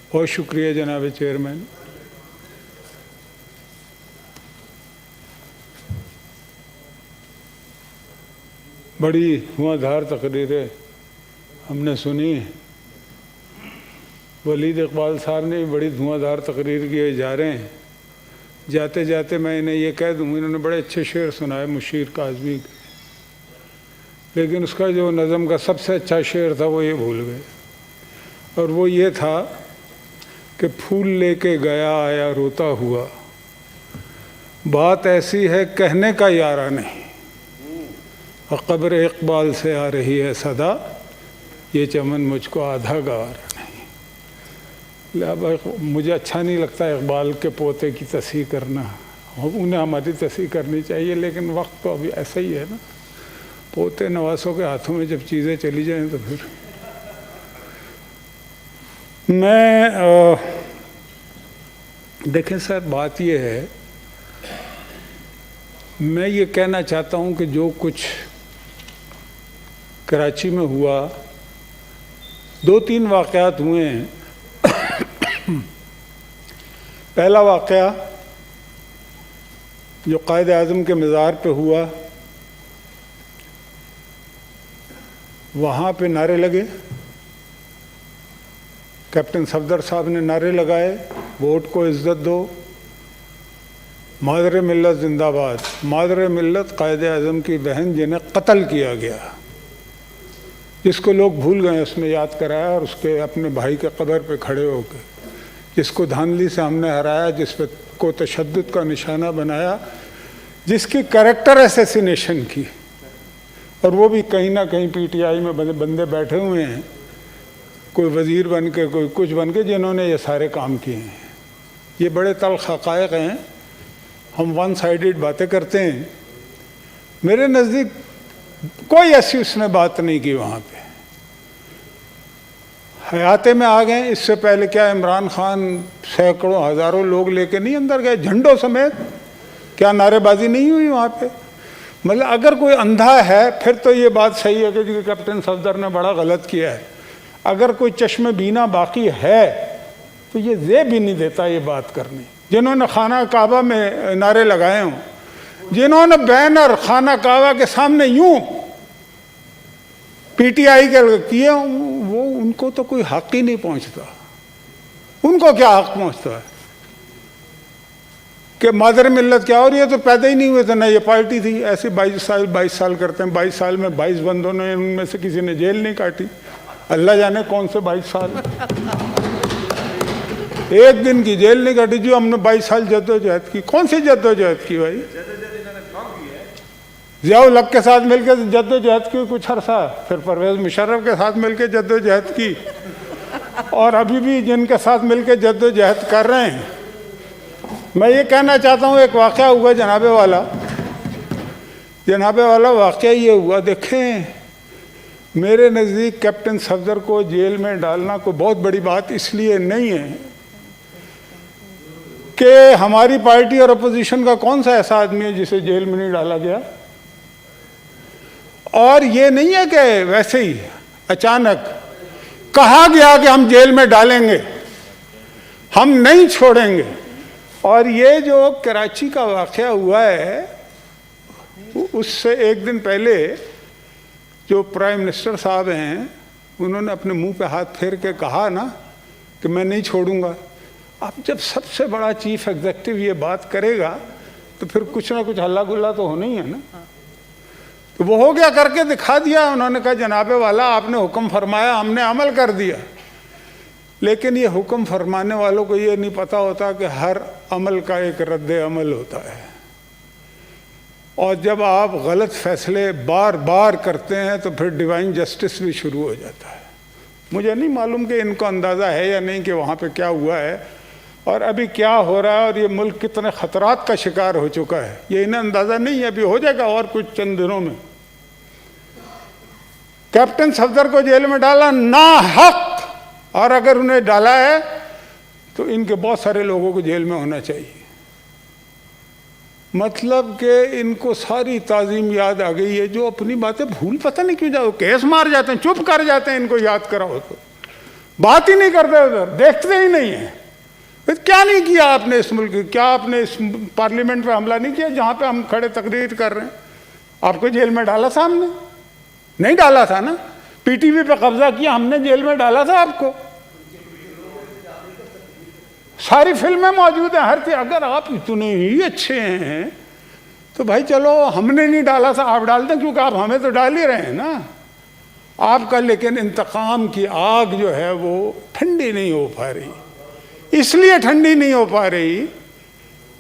बहुत शुक्रिया जनाब चेयरमैन। बड़ी धुआंधार तकरीरें हमने सुनी। वलीद इकबाल साहब ने भी बड़ी धुआंधार तकरीर किए जा रहे हैं। जाते जाते मैं इन्हें ये कह दूँ, इन्होंने बड़े अच्छे शेर सुनाए मुशीर काज़मी के, लेकिन उसका जो नज़म का सबसे अच्छा शेर था वो ये भूल गए। और वो ये था कि फूल लेके गया आया रोता हुआ, बात ऐसी है कहने का यारा नहीं, और क़ब्र इकबाल से आ रही है सदा, ये चमन मुझको आधा गवारा नहीं। मुझे अच्छा नहीं लगता इकबाल के पोते की तस्हीह करना, उन्हें हमारी तस्हीह करनी चाहिए, लेकिन वक्त तो अभी ऐसा ही है ना, पोते नवासों के हाथों में जब चीज़ें चली जाएं तो फिर। मैं देखें सर, बात ये है, मैं ये कहना चाहता हूँ कि जो कुछ कराची में हुआ, 2-3 वाक़यात हुए हैं। पहला वाक़या जो कायद आज़म के मज़ार पे हुआ, वहाँ पे नारे लगे, कैप्टन सफदर साहब ने नारे लगाए, वोट को इज़्ज़त दो, मादर मिल्लत जिंदाबाद। मादर मिल्लत कायद आज़म की बहन जिन्हें कत्ल किया गया, जिसको लोग भूल गए, उसने याद कराया, और उसके अपने भाई के कब्र पे खड़े होकर, जिसको धांधली से हमने हराया, जिस पे को तशद्दुद का निशाना बनाया, जिसकी कैरेक्टर असैसिनेशन की, और वो भी कहीं ना कहीं पीटीआई में बंदे बैठे हुए हैं, कोई वज़ीर बन के, कोई कुछ बन के, जिन्होंने ये सारे काम किए हैं। ये बड़े तल्ख़ हक़ाइक़ हैं। हम वन साइडेड बातें करते हैं। मेरे नज़दीक कोई ऐसी उसने बात नहीं की वहाँ पे। हयाते में आ गए। इससे पहले क्या इमरान खान सैकड़ों हज़ारों लोग लेके नहीं अंदर गए, झंडों समेत? क्या नारेबाजी नहीं हुई वहाँ पे? मतलब अगर कोई अंधा है फिर तो ये बात सही है कि कैप्टन सफदर ने बड़ा गलत किया है। अगर कोई चश्मे बीना बाकी है तो ये ज़ेब भी नहीं देता ये बात करनी। जिन्होंने खाना काबा में नारे लगाए हों, जिन्होंने बैनर खाना काबा के सामने यूं पीटीआई के किए, वो उनको तो कोई हक ही नहीं पहुंचता। उनको क्या हक पहुंचता है कि मादर मिल्लत क्या? और ये तो पैदा ही नहीं हुए थे ना, ये पार्टी थी ऐसे 22 साल करते हैं। 22 साल में 22 बंदों ने, उनमें से किसी ने जेल नहीं काटी। अल्लाह जाने कौन से 22 साल, एक दिन की जेल नहीं काटी। जो हमने 22 साल जद्दोजहद की, कौन सी जद्दोजहद की भाई? ज़ियाउल हक के साथ मिलकर जद्दोजहद की कुछ अरसा, फिर परवेज़ मुशर्रफ के साथ मिलकर जद्दोजहद की, और अभी भी जिनके साथ मिलकर जद्दोजहद कर रहे हैं। मैं ये कहना चाहता हूँ, एक वाक़या हुआ जनाबे वाला वाक़या ये हुआ। देखें, मेरे नज़दीक कैप्टन सफदर को जेल में डालना कोई बहुत बड़ी बात इसलिए नहीं है कि हमारी पार्टी और अपोजिशन का कौन सा ऐसा आदमी है जिसे जेल में नहीं डाला गया। और ये नहीं है कि वैसे ही अचानक कहा गया कि हम जेल में डालेंगे, हम नहीं छोड़ेंगे। और ये जो कराची का वाक़या हुआ है, उससे एक दिन पहले जो प्राइम मिनिस्टर साहब हैं, उन्होंने अपने मुंह पे हाथ फेर के कहा ना कि मैं नहीं छोड़ूंगा। अब जब सबसे बड़ा चीफ एग्जीक्यूटिव ये बात करेगा तो फिर कुछ ना कुछ हल्ला गुल्ला तो होना ही है ना। तो वो हो गया, करके दिखा दिया। उन्होंने कहा जनाबे वाला आपने हुक्म फरमाया, हमने अमल कर दिया। लेकिन ये हुक्म फरमाने वालों को ये नहीं पता होता कि हर अमल का एक रद्द अमल होता है, और जब आप गलत फैसले बार बार करते हैं तो फिर डिवाइन जस्टिस भी शुरू हो जाता है। मुझे नहीं मालूम कि इनको अंदाज़ा है या नहीं कि वहाँ पे क्या हुआ है और अभी क्या हो रहा है, और ये मुल्क कितने ख़तरात का शिकार हो चुका है, ये इन्हें अंदाज़ा नहीं है। अभी हो जाएगा और कुछ चंद दिनों में। कैप्टन सफदर को जेल में डाला ना हक, और अगर उन्हें डाला है तो इनके बहुत सारे लोगों को जेल में होना चाहिए। मतलब कि इनको सारी ताज़ीम याद आ गई है, जो अपनी बातें भूल पता नहीं क्यों जाओ, केस मार जाते हैं, चुप कर जाते हैं, इनको याद कराओ तो बात ही नहीं करते, उधर देखते ही नहीं है। फिर क्या नहीं किया आपने इस मुल्क, क्या आपने इस पार्लियामेंट पे हमला नहीं किया जहां पे हम खड़े तकरीर कर रहे हैं? आपको जेल में डाला था हमने? नहीं डाला था ना। पीटीवी पे कब्जा किया हमने, जेल में डाला था आपको। सारी फिल्में मौजूद हैं, हर चीज। अगर आप इतने ही अच्छे हैं तो भाई चलो, हमने नहीं डाला था, आप डाल दें, क्योंकि आप हमें तो डाल ही रहे हैं ना आपका। लेकिन इंतकाम की आग जो है वो ठंडी नहीं हो पा रही। इसलिए ठंडी नहीं हो पा रही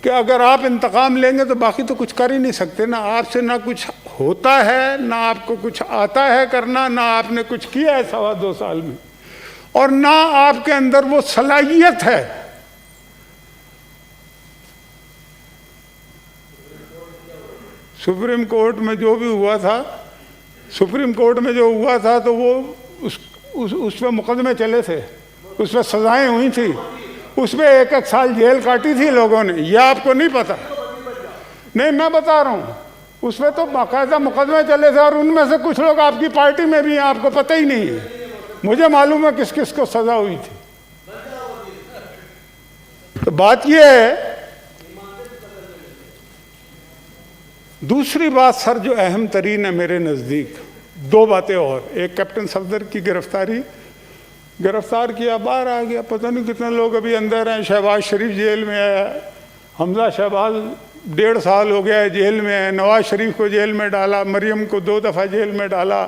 कि अगर आप इंतकाम लेंगे तो बाकी तो कुछ कर ही नहीं सकते ना। आपसे ना कुछ होता है, ना आपको कुछ आता है करना, ना आपने कुछ किया है 2.25 साल में, और ना आपके अंदर वो सलाहियत है। सुप्रीम कोर्ट में जो भी हुआ था, सुप्रीम कोर्ट में जो हुआ था तो वो उस पर मुकदमे चले थे, उस पर सजाएं हुई थी, उस पर 1-1 साल जेल काटी थी लोगों ने। यह आपको नहीं पता? नहीं, मैं बता रहा हूँ, उस पर तो बाकायदा मुकदमे चले थे, और उनमें से कुछ लोग आपकी पार्टी में भी हैं, आपको पता ही नहीं है। मुझे मालूम है किस किस को सजा हुई थी। तो बात यह है। दूसरी बात सर जो अहम तरीन है मेरे नज़दीक, 2 बातें और। एक, कैप्टन सफदर की गिरफ्तारी, गिरफ्तार किया, बाहर आ गया, पता नहीं कितने लोग अभी अंदर हैं। शहबाज शरीफ जेल में है, हमजा शहबाज 1.5 साल हो गया है जेल में है। नवाज शरीफ को जेल में डाला, मरियम को 2 दफ़ा जेल में डाला,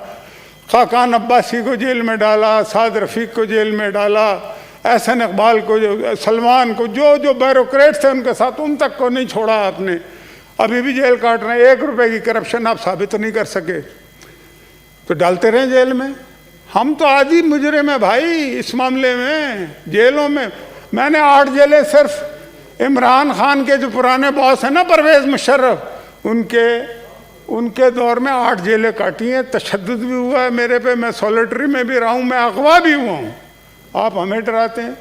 खाकान अब्बासी को जेल में डाला, साद रफ़ीक को जेल में डाला, एहसन इकबाल को, सलमान को, जो जो ब्यूरोक्रेट थे उनके साथ, उन तक को नहीं छोड़ा आपने। अभी भी जेल काट रहे हैं। 1 रुपए की करप्शन आप साबित नहीं कर सके तो डालते रहे जेल में। हम तो आदि मुजरिम है भाई इस मामले में, जेलों में। मैंने 8 जेलें सिर्फ इमरान खान के जो पुराने बॉस हैं ना, परवेज़ मुशर्रफ, उनके दौर में 8 जेलें काटी हैं। तशद्दुद भी हुआ है मेरे पे, मैं सॉलिटरी में भी रहा हूँ, मैं अगवा भी हुआ हूँ। आप हमें डराते हैं।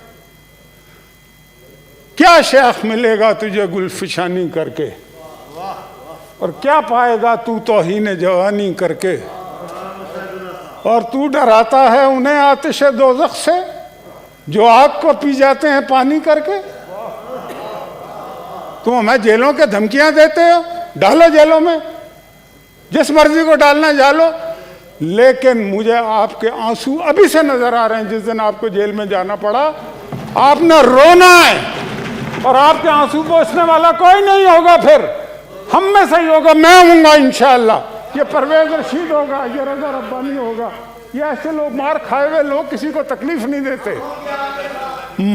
क्या शेख मिलेगा तुझे गुलफिशानी करके, और क्या पाएगा तू तौहीन जवानी करके। और तू डराता है उन्हें आतिश दोज़ख से जो आग को पी जाते हैं पानी करके। तुम हमें जेलों के धमकियां देते हो, डालो जेलों में, जिस मर्जी को डालना डालो। लेकिन मुझे आपके आंसू अभी से नजर आ रहे हैं। जिस दिन आपको जेल में जाना पड़ा, आपने रोना है, और आपके आंसू पोंछने वाला कोई नहीं होगा। फिर हम में से ही होगा, मैं हूँगा इंशाअल्लाह। ये परवेज रशीद होगा, ये रजा रब्बानी होगा। ये ऐसे लोग, मार खाए हुए लोग किसी को तकलीफ नहीं देते।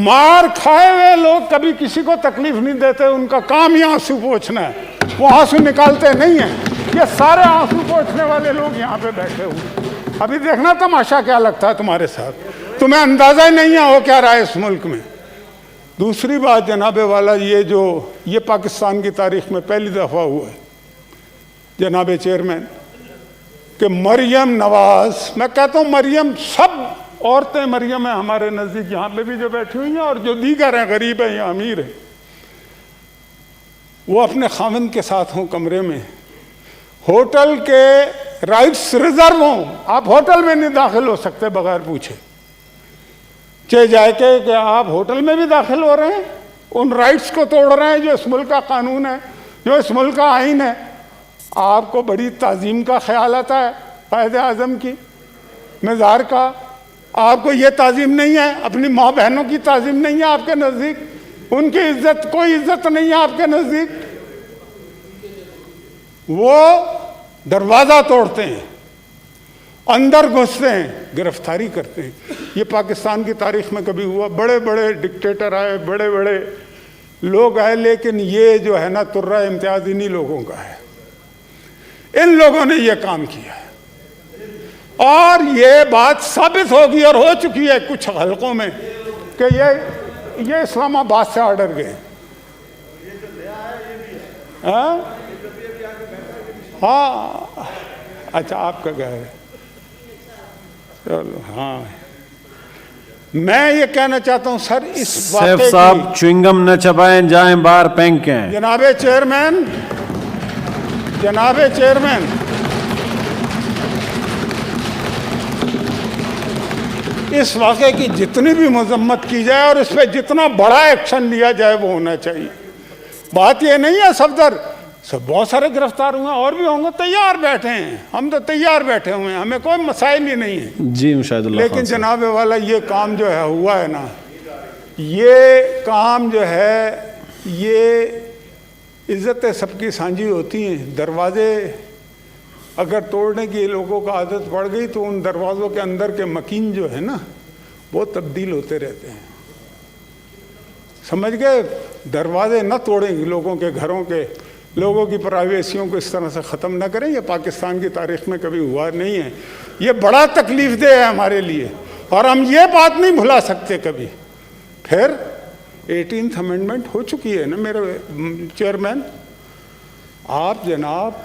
मार खाए हुए लोग कभी किसी को तकलीफ नहीं देते। उनका काम ही आंसू पोंछना है, वो आंसू निकालते नहीं हैं। ये सारे आंसू पोंछने वाले लोग यहाँ पे बैठे हुए। अभी देखना तमाशा क्या लगता है तुम्हारे साथ। तुम्हें अंदाजा ही नहीं है हो क्या रहा है इस मुल्क में। दूसरी बात जनाबे वाला, ये पाकिस्तान की तारीख में पहली दफ़ा हुआ है जनाबे चेयरमैन कि मरियम नवाज, मैं कहता हूँ मरियम, सब औरतें मरियम है हमारे नज़दीक, यहाँ पे भी जो बैठी हुई हैं और जो दीगर हैं, गरीब हैं या अमीर हैं, वो अपने खाविंद के साथ हों कमरे में। होटल के राइट्स रिजर्व हों, आप होटल में नहीं दाखिल हो सकते बगैर पूछे। चाहे जाए कि आप होटल में भी दाखिल हो रहे हैं, उन राइट्स को तोड़ रहे हैं जो इस मुल्क का कानून है, जो इस मुल्क का आइन है। आपको बड़ी ताज़ीम का ख्याल आता है कायदे आज़म की, मज़ार का। आपको ये ताज़ीम नहीं है, अपनी माँ बहनों की ताज़ीम नहीं है आपके नज़दीक, उनकी इज्जत, कोई इज्जत नहीं है आपके नज़दीक। वो दरवाज़ा तोड़ते हैं, अंदर घुसते हैं, गिरफ्तारी करते हैं। ये पाकिस्तान की तारीख में कभी हुआ? बड़े बड़े डिक्टेटर आए, बड़े बड़े लोग आए, लेकिन ये जो है ना तुर्रा इम्तियाज इन्हीं लोगों का है। इन लोगों ने ये काम किया है, और ये बात साबित होगी और हो चुकी है कुछ हलकों में कि ये इस्लामाबाद से ऑर्डर गए। हाँ, अच्छा आपका क्या है? चलो, हाँ, मैं ये कहना चाहता हूं सर, इस सैफ साहब च्युइंगम न चबाएं, जाएं बाहर फेंकें। जनाबे चेयरमैन, जनाबे चेयरमैन, इस वाक़े की जितनी भी मजम्मत की जाए और इस पर जितना बड़ा एक्शन लिया जाए वो होना चाहिए। बात ये नहीं है सफदर सब बहुत सारे गिरफ्तार हुए और भी होंगे, तैयार बैठे हैं, हम तो तैयार बैठे हुए हैं, हमें कोई मसाइल ही नहीं है। जी मुशाहिदुल्लाह लेकिन खान साहब। जनाब वाला ये काम जो है हुआ है ना, ये काम जो है ये इज़्ज़तें सबकी साझी होती हैं। दरवाजे अगर तोड़ने की लोगों को आदत पड़ गई तो उन दरवाज़ों के अंदर के मकीन जो है ना वो तब्दील होते रहते हैं, समझ गए। दरवाजे न तोड़ेंगे लोगों के घरों के, लोगों की प्राइवेसियों को इस तरह से ख़त्म ना करें। ये पाकिस्तान की तारीख़ में कभी हुआ नहीं है, ये बड़ा तकलीफ़ दे है हमारे लिए और हम ये बात नहीं भुला सकते कभी। फिर 18th अमेंडमेंट हो चुकी है ना मेरे चेयरमैन। आप जनाब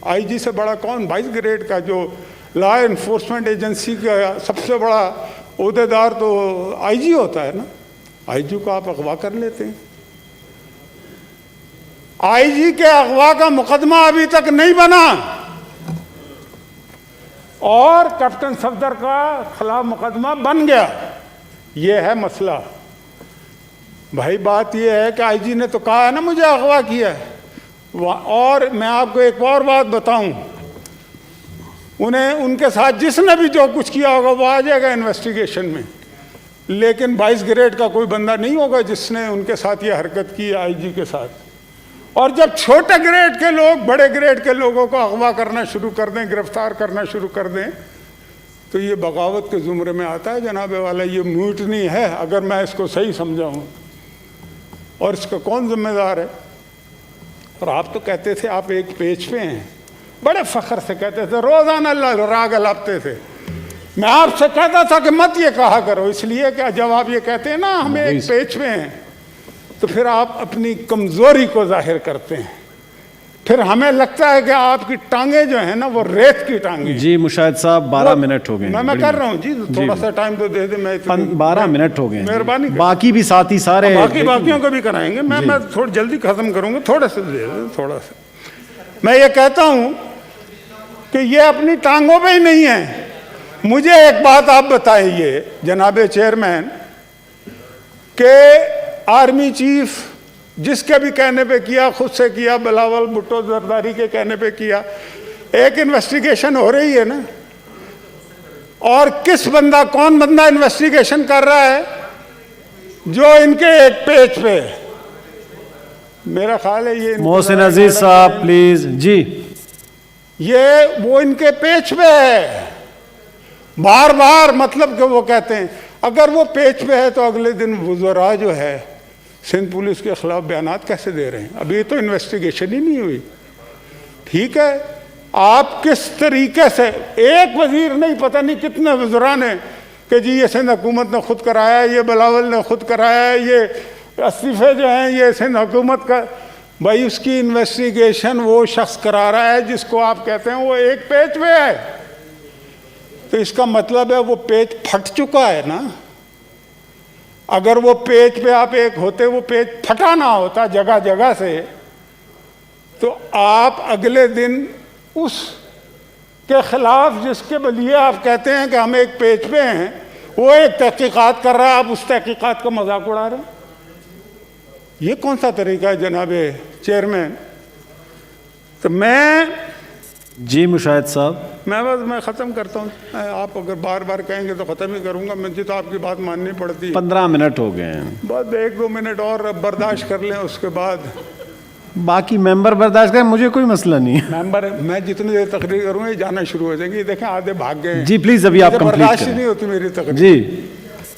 आईजी से बड़ा कौन, 22 ग्रेड का जो लॉ इन्फोर्समेंट एजेंसी का सबसे बड़ा ओहदेदार तो आईजी होता है ना, आईजी को आप अगवा कर लेते हैं। आईजी के अगवा का मुकदमा अभी तक नहीं बना और कैप्टन सफदर का खिलाफ मुकदमा बन गया। ये है मसला भाई। बात ये है कि आईजी ने तो कहा है ना मुझे अगवा किया है। और मैं आपको एक और बात बताऊं, उन्हें उनके साथ जिसने भी जो कुछ किया होगा वो आ जाएगा इन्वेस्टिगेशन में, लेकिन 22 ग्रेड का कोई बंदा नहीं होगा जिसने उनके साथ ये हरकत की आईजी के साथ। और जब छोटे ग्रेड के लोग बड़े ग्रेड के लोगों को अगवा करना शुरू कर दें, गिरफ्तार करना शुरू कर दें, तो ये बगावत के ज़ुमरे में आता है जनाब वाला। ये म्यूटनी है अगर मैं इसको सही समझाऊँ। और इसका कौन जिम्मेदार है? और आप तो कहते थे आप एक पेज पे हैं, बड़े फ़ख्र से कहते थे, रोज़ाना राग अलापते थे। मैं आपसे कहता था कि मत ये कहा करो, इसलिए क्या जब आप ये कहते हैं ना हम एक पेज पे हैं, तो फिर आप अपनी कमज़ोरी को जाहिर करते हैं। फिर हमें लगता है कि आपकी टांगे जो है ना वो रेत की टांगे। जी मुशाहिद साहब 12 मिनट हो गए। मैं कर रहा हूँ जी, थोड़ा सा टाइम तो दे दे। मैं 12 मिनट हो गए, मेहरबानी। बाकी भी साथी सारे बाकियों को भी कराएंगे। मैं थोड़ी जल्दी खत्म करूँगा, थोड़ा सा दे दे, थोड़ा सा। मैं ये कहता हूँ कि ये अपनी टांगों पे ही नहीं है। मुझे एक बात आप बताइए जनाबे चेयरमैन के आर्मी चीफ जिसके भी कहने पे किया, खुद से किया, बिलावल भुट्टो जरदारी के कहने पे किया, एक इन्वेस्टिगेशन हो रही है ना, और किस बंदा कौन बंदा इन्वेस्टिगेशन कर रहा है जो इनके एक पेज पे, मेरा ख्याल है ये मोहसिन अजीज साहब प्लीज जी, ये वो इनके पेज पे है बार बार। मतलब कि वो कहते हैं अगर वो पेज पे है तो अगले दिन वज़रा जो है सिंध पुलिस के खिलाफ बयानात कैसे दे रहे हैं? अभी तो इन्वेस्टिगेशन ही नहीं हुई। ठीक है, आप किस तरीके से, एक वजीर नहीं पता नहीं कितने वज़रा ने कि जी ये सिंध हुकूमत ने खुद कराया, ये बिलावल ने खुद कराया, ये इस्तीफे जो हैं ये सिंध हुकूमत का। भाई उसकी इन्वेस्टिगेशन वो शख्स करा रहा है जिसको आप कहते हैं वो एक पेज पे है, तो इसका मतलब है वो पेज फट चुका है ना। अगर वो पेज पे आप एक होते, वो पेज फटा ना होता जगह जगह से, तो आप अगले दिन उस के खिलाफ जिसके लिए आप कहते हैं कि हम एक पेज पे हैं, वो एक तहकीकात कर रहा है, आप उस तहकीकात का मजाक उड़ा रहे हैं। ये कौन सा तरीका है जनाबे चेयरमैन? तो मैं जी मुशाहिद साहब मैं ख़त्म करता हूँ। आप अगर बार बार कहेंगे तो ख़त्म ही करूँगा। मुझे तो आपकी बात माननी पड़ती है। 15 मिनट हो गए हैं, बस 1-2 मिनट और बर्दाश्त कर लें, उसके बाद बाकी मेंबर बर्दाश्त करें, मुझे कोई मसला नहीं है। मेंबर मैं जितनी देर तकरीर करूँगा ये जाना शुरू हो जाएंगे। देखें आधे भाग गए। जी प्लीज अभी आप कंप्लीट बर्दाश्त ही करें। नहीं होती मेरी तकरीर जी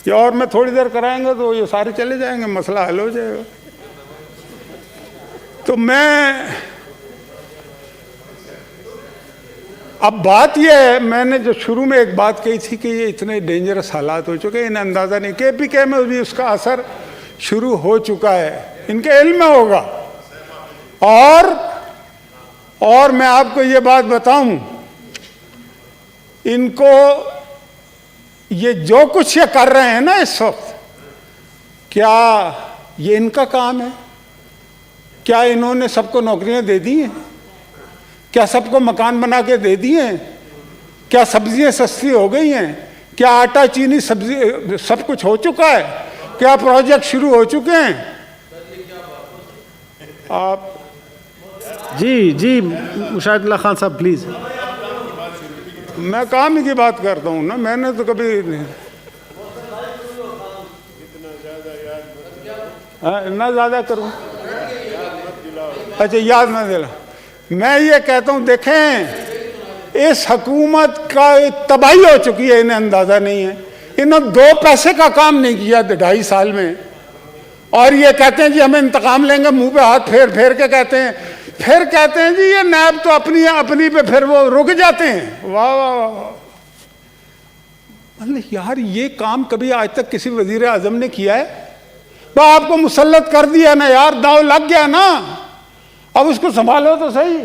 ये, और मैं थोड़ी देर कराएंगे तो ये सारे चले जाएंगे, मसला हल हो जाएगा। तो मैं अब बात यह है, मैंने जो शुरू में एक बात कही थी कि ये इतने डेंजरस हालात हो चुके हैं, इन्हें अंदाज़ा नहीं। KPK में भी उसका असर शुरू हो चुका है, इनके इल्म में होगा। और मैं आपको ये बात बताऊं, इनको ये जो कुछ ये कर रहे हैं ना इस वक्त, क्या ये इनका काम है? क्या इन्होंने सबको नौकरियां दे दी हैं? क्या सबको मकान बना के दे दिए हैं? क्या सब्जियां सस्ती हो गई हैं? क्या आटा चीनी सब्जी सब कुछ हो चुका है? क्या प्रोजेक्ट शुरू हो चुके हैं? आप जी मुशाहिदुल्लाह खान साहब प्लीज। मैं काम की बात करता हूँ ना, मैंने तो कभी नहीं। इतना ज़्यादा करूँ? अच्छा, याद ना दिला। मैं ये कहता हूँ, देखें इस हुकूमत का तबाही हो चुकी है, इन्हें अंदाज़ा नहीं है। इन्होंने 2 पैसे का काम नहीं किया 2.5 साल में, और ये कहते हैं जी हमें इंतकाम लेंगे, मुंह पे हाथ फेर फेर के कहते हैं। फिर कहते हैं जी ये नैब तो अपनी पे फिर वो रुक जाते हैं। वाह वाह वाह। मतलब यार, ये काम कभी आज तक किसी वजीर आजम ने किया है? वह आपको मुसल्लत कर दिया ना यार, दाव लग गया ना, अब उसको संभालो तो सही,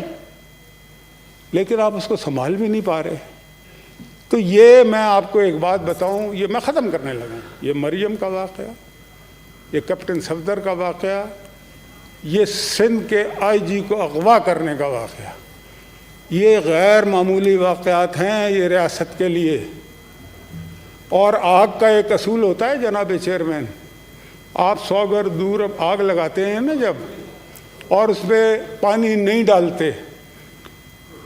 लेकिन आप उसको संभाल भी नहीं पा रहे। तो ये मैं आपको एक बात बताऊं, ये मैं ख़त्म करने लगा। ये मरियम का वाक़या, ये कैप्टन सफदर का वाक़या, ये सिंध के आईजी को अगवा करने का वाक़या, ये गैर मामूली वाक़यात हैं ये रियासत के लिए। और आग का एक असूल होता है जनाब चेयरमैन, आप 100 गज दूर आग लगाते हैं ना जब, और उसमें पानी नहीं डालते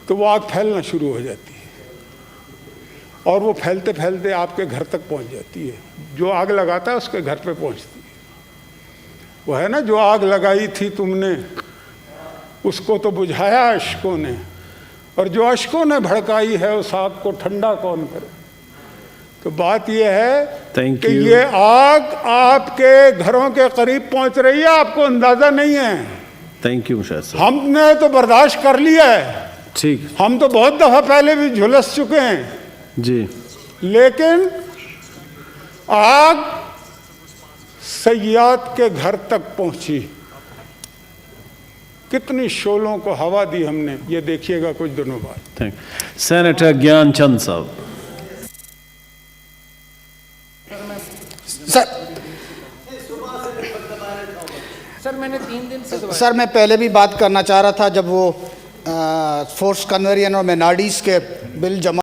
तो वो आग फैलना शुरू हो जाती है, और वो फैलते फैलते आपके घर तक पहुंच जाती है। जो आग लगाता है उसके घर पे पहुंचती है। वो है ना, जो आग लगाई थी तुमने उसको तो बुझाया अश्कों ने, और जो अश्कों ने भड़काई है उस आग को ठंडा कौन करे। तो बात यह है कि ये आग आपके घरों के करीब पहुंच रही है, आपको अंदाजा नहीं है। थैंक यू मुशाहिद साहब। हमने तो बर्दाश्त कर लिया है, ठीक, हम तो बहुत दफा पहले भी झुलस चुके हैं जी, लेकिन आग सयाद के घर तक पहुंची। कितनी शोलों को हवा दी हमने, ये देखिएगा कुछ दिनों बाद। थैंक। सेनेटर ज्ञान चंद साहब। सर मैंने 3 दिन से सर मैं पहले भी बात करना चाह रहा था, जब वो फोर्स कन्वर्जन और माइनॉरिटीज़ के बिल जमा